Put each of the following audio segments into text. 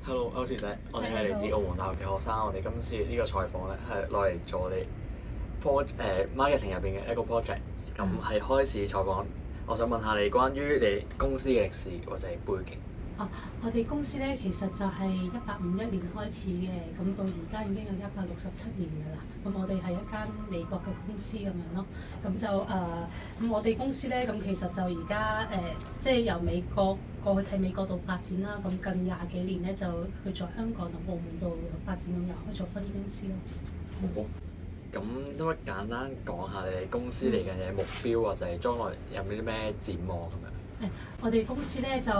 Hello，歐小姐，我哋係嚟自澳門大學嘅學生。我哋今次呢個採訪咧係攞嚟做我哋 marketing 入邊嘅一個 project。咁係開始採訪，我想問下你關於你公司嘅歷史或者背景。我哋公司咧其實就係1851年開始嘅，咁到而家已經有167年㗎啦。咁我哋係一間美國嘅公司咁樣咯。咁就咁我哋公司咧，咁其實就而家即係由美國過去喺美國度發展啦。咁近20幾年咧就去咗香港同澳門度發展，咁又開咗分公司咯。好，咁都簡單講下你哋公司嚟緊嘅目標或者係將來有冇啲咩展望咁樣？我哋公司咧就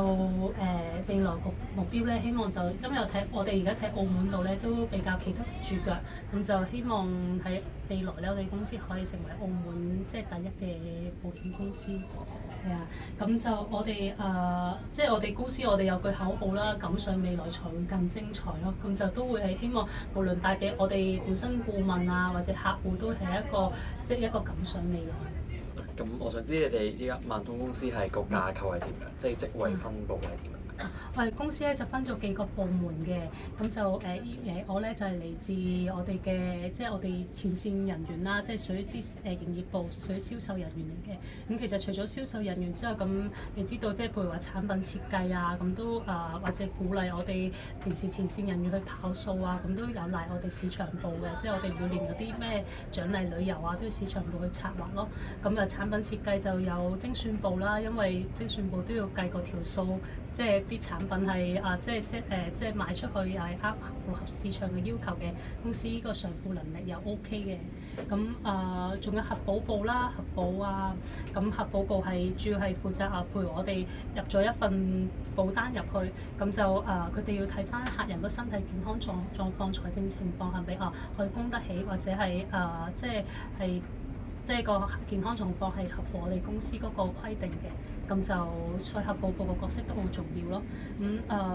未來個目標咧，希望就因為我哋而家睇澳門度咧都比較企得住腳，咁就希望喺未來咧，我哋公司可以成為澳門即係第一嘅保險公司。係啊，咁就我哋即係我哋公司，我哋有句口號啦，敢上未來才會更精彩咯。咁就都會係希望無論帶俾我哋本身顧問啊，或者客戶都係一個敢上未來。咁我想知你哋依家萬通公司係個架構係點樣，即係職位分佈係點樣？我哋公司咧就分咗幾個部門嘅，咁就我咧就係嚟自我哋嘅，即係我哋前線人員啦，即係屬於啲營業部屬於銷售人員嚟嘅。咁其實除咗銷售人員之後，咁你知道即係譬如話產品設計啊，咁都或者鼓勵我哋平時前線人員去跑數啊，咁都有賴我哋市場部嘅，即係我哋每年有啲咩獎勵旅遊啊，都要市場部去策劃咯。咁產品設計就有精算部啦，因為精算部都要計個條數。即係啲產品係即係賣出去係啱符合市場嘅要求嘅，公司呢個償付能力又 OK 嘅。咁仲有核保部啦，核保啊，咁核保部係主要係負責譬如我哋入咗一份保單入去，咁就佢哋要睇翻客人個身體健康狀況、財政情況係咪可以供得起，或者係即係個健康狀況係合乎我哋公司嗰個規定嘅。咁就所以核保部個角色都好重要咯。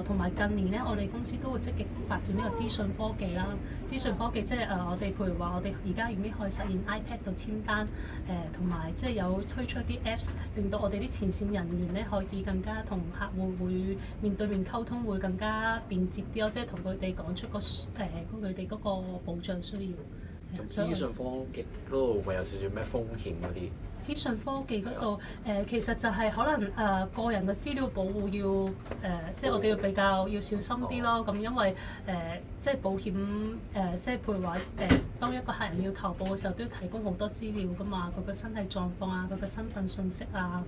同埋近年咧，我哋公司都會積極發展呢個資訊科技啦。資訊科技即係我哋譬如話，我哋而家已經可以實現 iPad 度簽單，同埋即係有推出一啲 Apps，令到我哋啲前線人員咧可以更加同客戶會面對面溝通，會更加便捷啲咯。即係同佢哋講出佢哋嗰個保障需要。咁資訊科技嗰度會有少少咩風險嗰啲？資訊科技嗰度其實就係可能個人嘅資料保護要即係我哋要比較要小心啲咯。咁因為即係保險即係譬如話當一個客人要投保嘅時候，都要提供好多資料㗎嘛，佢嘅身體狀況啊，佢嘅身份信息啊。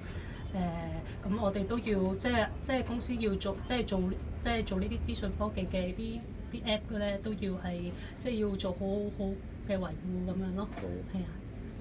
咁我哋都要即係公司要做呢啲資訊科技嘅啲 app 嘅咧，都要係即係要做好好嘅維護咁樣咯。係啊。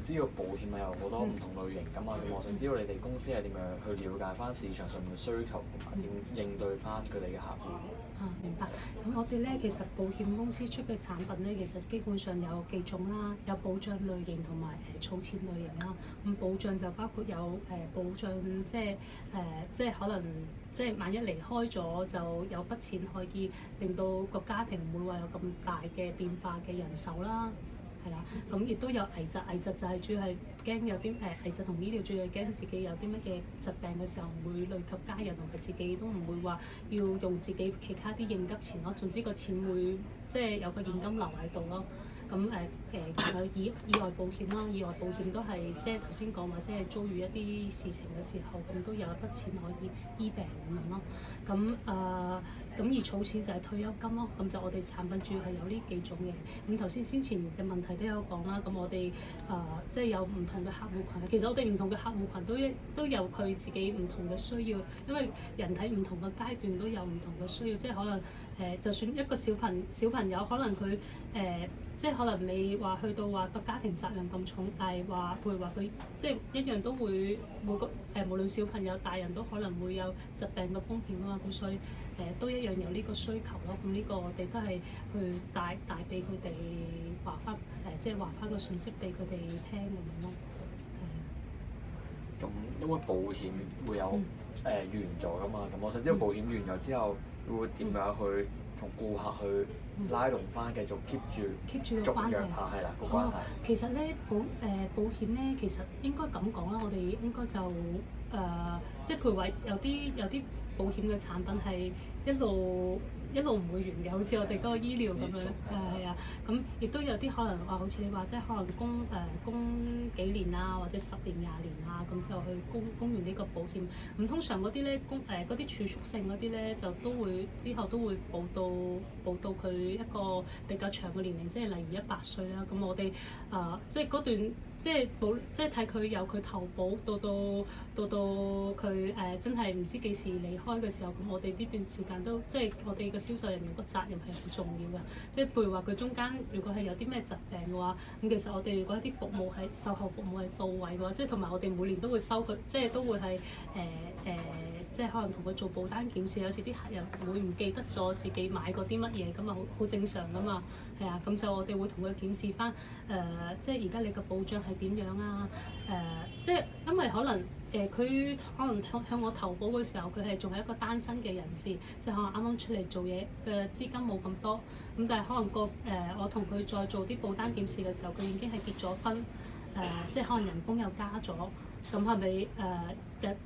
知道保險係有好多唔同類型㗎嘛，咁我想知道你哋公司係點樣去了解翻市場上面嘅需求，同埋點應對翻佢哋嘅客戶？明白。咁我哋咧其實保險公司出嘅產品咧，其實基本上有幾種啦，有保障類型同埋儲錢類型啦。咁保障就包括有保障，即係可能即係萬一離開咗，就有筆錢可以令到個家庭唔會話有咁大嘅變化嘅人手啦。係啦，咁亦都有危疾，危疾就係主要係驚有啲危疾同醫療，主要係驚自己有啲乜嘢疾病嘅時候，唔會累及家人同埋自己，都唔會話要用自己其他啲應急錢咯。總之個錢會即係有個現金流喺度咯。咁仲有意外保險啦，意外保險都係即係頭先講話，即係遭遇一啲事情嘅時候，咁都有一筆錢可以醫病咁樣咯。咁而儲錢就係退休金咯。咁就我哋產品主要係有呢幾種嘅。咁頭先前嘅問題都有講啦。咁我哋即係有唔同嘅客戶群。其實我哋唔同嘅客戶群都有佢自己唔同嘅需要，因為人體唔同嘅階段都有唔同嘅需要。即係可能就算一個小朋友，可能佢即係可能未話去到話個家庭責任咁重，但係話譬如話佢即係一樣都會每個無論小朋友大人都可能會有疾病嘅風險啊嘛，咁所以都一樣有呢個需求咯。咁呢個我哋都係去帶俾佢哋話翻即係話翻個信息俾佢哋聽咁樣咯。咁因為保險會有完咗㗎嘛，咁我想知道保險完咗之後會點樣去同顧客去拉攏翻，繼續 keep 住個關係係啦個關係。其實咧保險咧，其實應該咁講啦，我哋應該就即係譬如話有啲保險嘅產品係一路唔會完嘅，好似我哋嗰個醫療咁樣，係啊，咁亦都有啲可能話，好似你話即係可能供幾年啊，或者10年20年啊，咁就去供完呢個保險。咁通常嗰啲咧嗰啲儲蓄性嗰啲咧，就之後都會保到佢一個比較長嘅年齡，即係例如100歲啦。咁我哋即係嗰段即係睇佢由佢投保到佢真係唔知幾時離開嘅時候，咁我哋呢段時間都即係我哋嘅銷售人員個責任係好重要嘅。即係譬如話佢中間如果係有啲咩疾病嘅話，咁其實我哋如果一啲服務係售後服務係到位嘅話，即係同埋我哋每年都會收佢，即係都會係即係可能同佢做保單檢視，有時啲客人會唔記得咗自己買過啲乜嘢，咁啊好正常噶嘛，係啊，咁就我哋會同佢檢視翻即係而家你嘅保障係點樣啊？即係因為可能佢可能向我投保嘅時候，佢係仲係一個單身嘅人士，即係可能啱啱出嚟做嘢嘅資金冇咁多，咁但係可能我同佢再做啲保單檢視嘅時候，佢已經係結咗婚，即係可能人工又加咗。咁係咪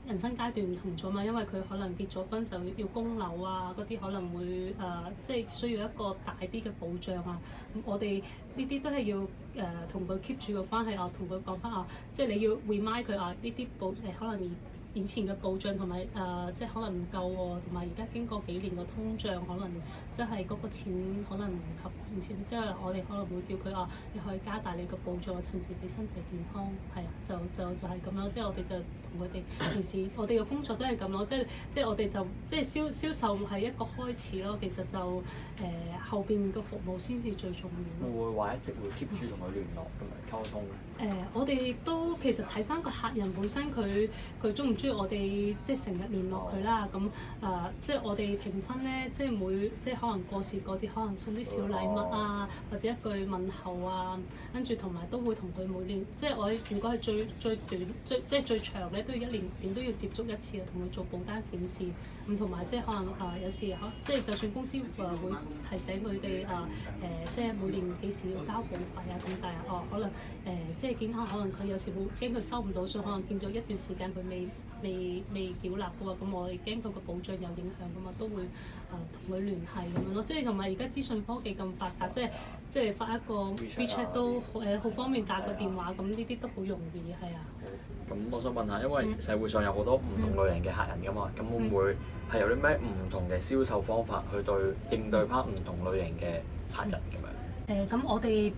人生階段唔同咗嘛？因為佢可能結咗婚就要供樓啊，嗰啲可能會即係需要一個大啲嘅保障啊。咁我哋呢啲都係要同佢 keep 住個關係啊，同佢講翻啊，即係你要 remind 佢啊，呢啲可能以前嘅保障同埋即係可能唔夠喎，同埋而家經過幾年嘅通脹，可能即係嗰個錢可能唔及以前，即係我哋可能會叫佢你可以加大你個保障，趁自己身體健康，係啊，就係咁樣，即係我哋就同佢哋平時我哋嘅工作都係咁咯，即係我哋就即係銷售係一個開始咯，其實就後邊個服務先至最重要。會話一直會 keep 住同佢聯絡咁樣溝通。我哋都其實睇翻個客人本身佢中唔中意我哋即係成日聯絡佢啦，咁即係我哋平均咧，即係可能過時過節可能送啲小禮物啊，或者一句問候啊，跟住同埋都會同佢每年，即係我如果係最短即係最長咧，都要1年點都要接觸一次啊，同佢做保單檢視，咁同埋即係可能有時即係就算公司會提醒佢哋即係每年幾時要交保費啊，咁但係可能即係見下可能佢有時會驚佢收唔到數，可能見咗一段時間佢未繳納嘅喎，咁我哋驚佢個保障有影響嘅嘛，都會同佢聯繫咁樣咯。即係同埋而家資訊科技咁發達，即係發一個 WeChat 都好方便，打個電話咁呢啲都好容易，係啊。咁我想問下，因為社會上有好多唔同類型嘅客人㗎嘛，咁會唔會係有啲咩唔同嘅銷售方法去應對翻唔同類型嘅客人咁樣？咁我哋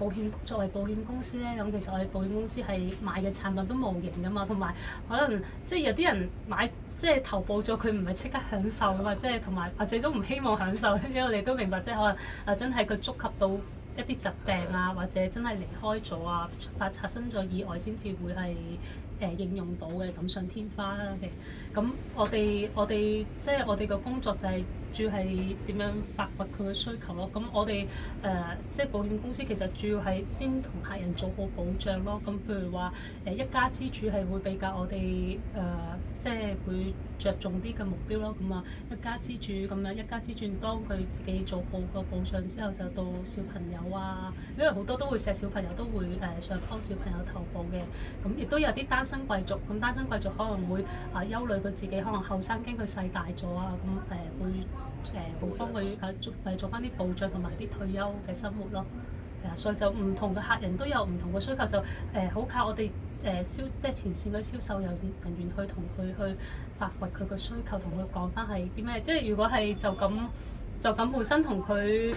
作為保險公司咧，咁其實我哋保險公司係賣嘅產品都無形㗎嘛，同埋可能即係有啲人買即係投保咗，佢唔係即刻享受㗎嘛，即係同埋或者都唔希望享受，因為我哋都明白即係可能真係佢觸及到一啲疾病啊，或者真係離開咗啊，發生咗意外先至會係應用到嘅錦上添花啦嘅。咁我哋即係我哋嘅工作就係主要係點樣發掘佢嘅需求咯。咁我哋即係保險公司其實主要係先同客人做好保障咯。咁譬如話一家之主係會比較我哋即係會着重啲嘅目標咯。咁一家之主咁樣，一家之主當佢自己做好個保障之後，就到小朋友啊，因為好多都會錫小朋友，都會想幫小朋友投保嘅。咁亦都有啲單身貴族，咁單身貴族可能會憂慮佢自己可能後生驚佢細大咗啊，咁會幫佢做翻啲保障同埋啲退休嘅生活咯。係啊，所以就唔同嘅客人都有唔同嘅需求，就好靠我哋即係前線嘅銷售人員去同佢去發掘佢嘅需求，同佢講翻係啲咩。即係如果係就咁本身同佢。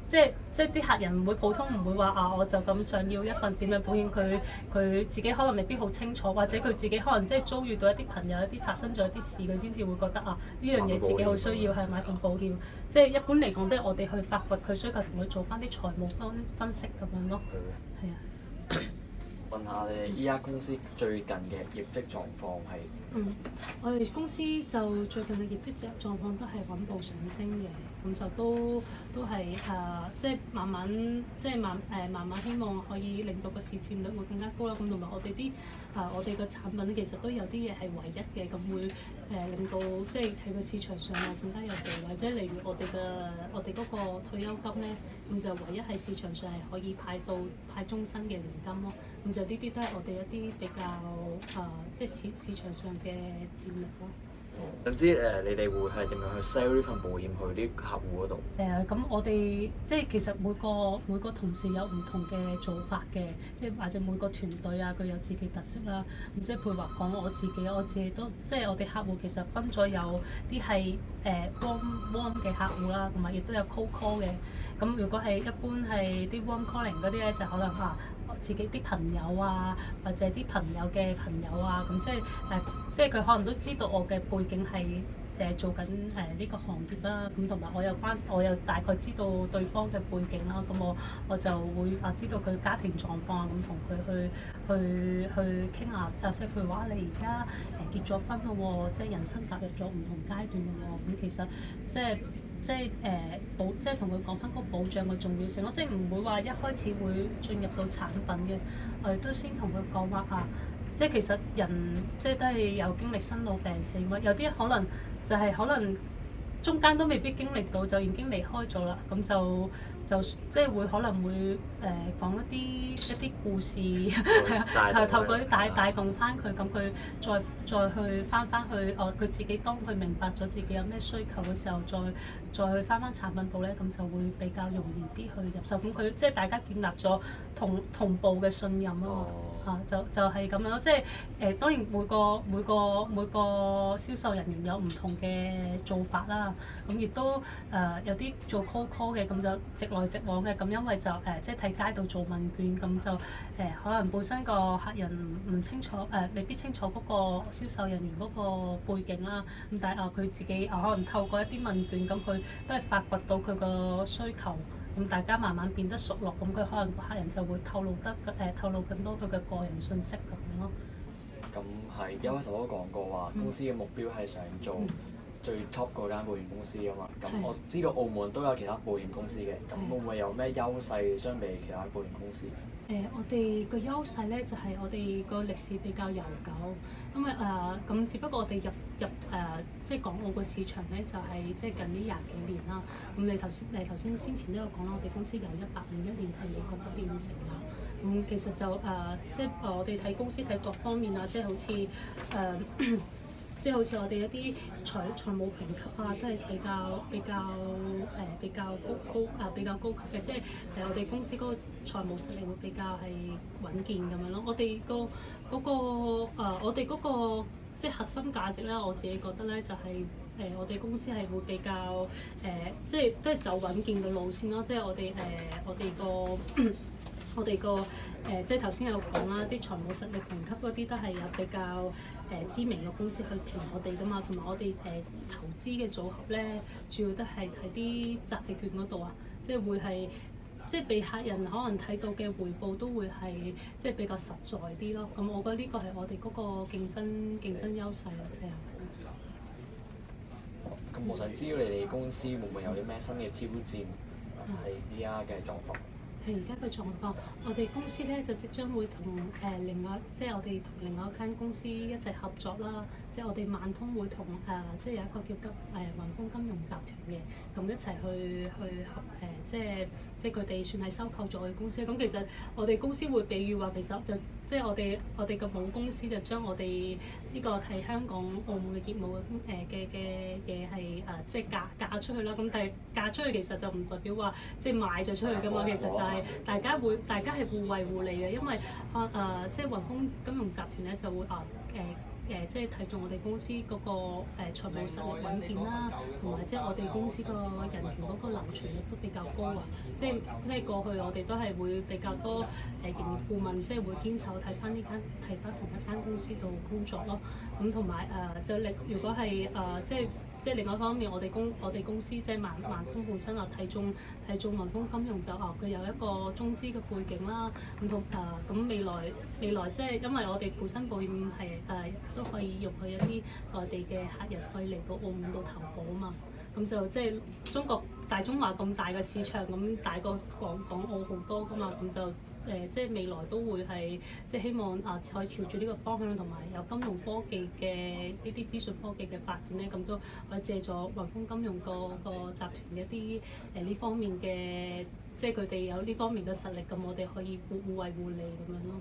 即係啲客人唔會普通唔會話我就咁想要一份點樣保險，佢自己可能未必好清楚，或者佢自己可能即係遭遇到一啲朋友一啲發生咗一啲事，佢先至會覺得呢樣嘢自己好需要係買份保險。即係一般嚟講都係我哋去發掘佢需求，同佢做翻啲財務分析咁樣咯。係啊。問下你依家公司最近嘅業績狀況係？我哋公司就最近嘅業績狀況都係穩步上升嘅，咁就都係即係慢慢希望可以令到個市佔率會更加高啦。咁同埋我哋我哋嘅產品其實都有啲嘢係唯一嘅，咁會令到即係喺個市場上有更加有地位。即係例如我哋嗰個退休金咧，咁就唯一喺市場上係可以派終身嘅年金咯。咁就呢啲都係我哋一啲比較即係市場上嘅戰力咯。總之你哋會係點樣去 sell 呢份保險去啲客戶嗰度？咁我哋即係其實每個同事有唔同嘅做法嘅，即係或者每個團隊啊，佢有自己特色啦。咁即係譬如話講我自己都即係我哋客戶其實分咗有啲係warm 嘅客戶啦，同埋亦都有 cold call 嘅。咁如果係一般係啲 warm calling 嗰啲咧，就可能自己啲朋友啊，或者啲朋友嘅朋友啊，咁即係佢可能都知道我嘅背景係做緊呢個行業啦，咁同埋我又大概知道對方嘅背景啦，咁我就會知道佢家庭狀況啊，咁同佢去傾下，就譬如話你而家結咗婚咯喎，即係人生踏入咗唔同階段咯喎，咁其實即係同佢講翻嗰個保障嘅重要性咯，即係唔會話一開始會進入到產品嘅，我哋都先同佢講話即係其實人即係都係有經歷生老病死嘛，有啲可能就係可能中間都未必經歷到就已經離開咗啦，咁就即係會可能會講一啲故事，透過啲帶動翻佢，咁佢再去翻去佢自己當佢明白咗自己有咩需求嘅時候，再去翻產品度咧，咁就會比較容易啲去入手。咁佢即係大家建立咗同步嘅信任咯。就係咁樣咯，即係當然每個銷售人員有唔同嘅做法啦，咁亦都有啲做 cold call 嘅，咁就直來直往嘅，咁因為就即係喺街度做問卷，咁就可能本身個客人唔清楚未必清楚嗰個銷售人員嗰個背景啦，咁但係佢自己可能透過一啲問卷，咁佢都係發掘到佢個需求。咁大家慢慢變得熟絡，咁佢可能客人就會透露更多佢嘅個人信息咁咯。咁係一開頭都講過話，公司嘅目標係想做最 top 嗰間保險公司啊嘛。咁我知道澳門都有其他保險公司嘅，咁會唔會有咩優勢相比其他保險公司？我哋個優勢咧就係我哋個歷史比較悠久，因為咁只不過我哋入即係港澳個市場咧就係即係近呢20幾年啦。咁你頭先先前都有講啦，我哋公司由1851年喺美國嗰邊成立。咁其實就即係我哋睇公司睇各方面啊，即係好似即係好似我哋一啲財務評級啊，都係比較高級嘅，即係我哋公司嗰個財務實力會比較係穩健咁樣咯。我哋嗰個即係核心價值咧，我自己覺得咧就係我哋公司係會比較即係都係走穩健嘅路線咯。即係我哋個即係頭先有講啦，啲財務實力評級嗰啲都係有比較知名嘅公司去評我哋㗎嘛，同埋我哋投資嘅組合咧，主要都係喺啲債券嗰度啊，即係會係即係俾客人可能睇到嘅回報都會係即係比較實在啲咯。咁我覺得呢個係我哋嗰個競爭優勢啊，係啊。咁我想知道你哋公司會唔會有啲咩新嘅挑戰係依家嘅狀況？係而家嘅狀況，我哋公司咧就即將會同即係我哋同另外一間公司一齊合作啦。即係我哋萬通會同即係有一個叫雲豐金融集團嘅，咁一齊去合即係佢哋算係收購咗我哋公司。咁其實我哋公司會比喻話，其實就即係我哋嘅母公司就將我哋呢個係香港澳門嘅業務嘅嘢係即係嫁出去啦。咁但係嫁出去其實就唔代表話即係賣咗出去㗎嘛。其實就係大家係互惠互利嘅，因為即係雲豐金融集團咧就會即係睇中我哋公司嗰個財務實力穩健啦，同埋即係我哋公司個人員嗰個流傳率都比較高啊！即係過去我哋都係會比較多營業顧問，即係會堅守睇翻同一間公司度工作咯。咁同埋如果係即係另外一方面，我哋公司即係萬通本身睇中雲豐金融就佢有一個中資嘅背景啦。咁未來即係因為我哋本身保險係都可以容許一啲內地嘅客人可以嚟到澳門度投保啊嘛。咁就即係大中華咁大嘅市場，咁大過港澳好多噶嘛。咁就即係未來都會係即係希望可以朝住呢個方向，同埋有金融科技嘅呢啲資訊科技嘅發展咧，咁都可以借助雲豐金融個集團嘅一啲呢方面嘅，即係佢哋有呢方面嘅實力，咁我哋可以互惠互利咁樣咯。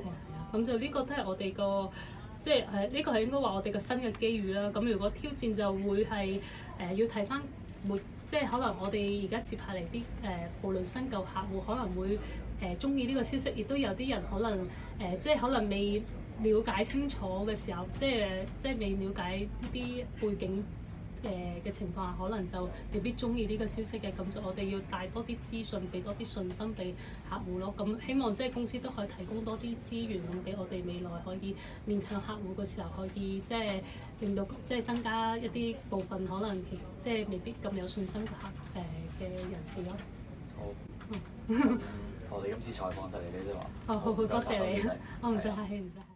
係啊，咁就呢個都係我哋個即係呢個係應該話我哋嘅新嘅機遇啦。咁如果挑戰就會係要睇翻即係可能我哋而家接下嚟啲無論新舊客戶可能會中意呢個消息，亦都有啲人可能即係可能未了解清楚嘅時候，即係未了解呢啲背景嘅情況下，可能就未必中意呢個消息嘅。咁就我哋要帶多啲資訊，俾多啲信心俾客戶咯。咁希望即係公司都可以提供多啲資源咁俾我哋未來可以面向客戶嘅時候，可以即係令到即係增加一啲部分可能即係未必咁有信心嘅嘅人士咯。好。我哋今次採訪就嚟呢度啦。好多謝你，我唔使客氣，唔使客氣。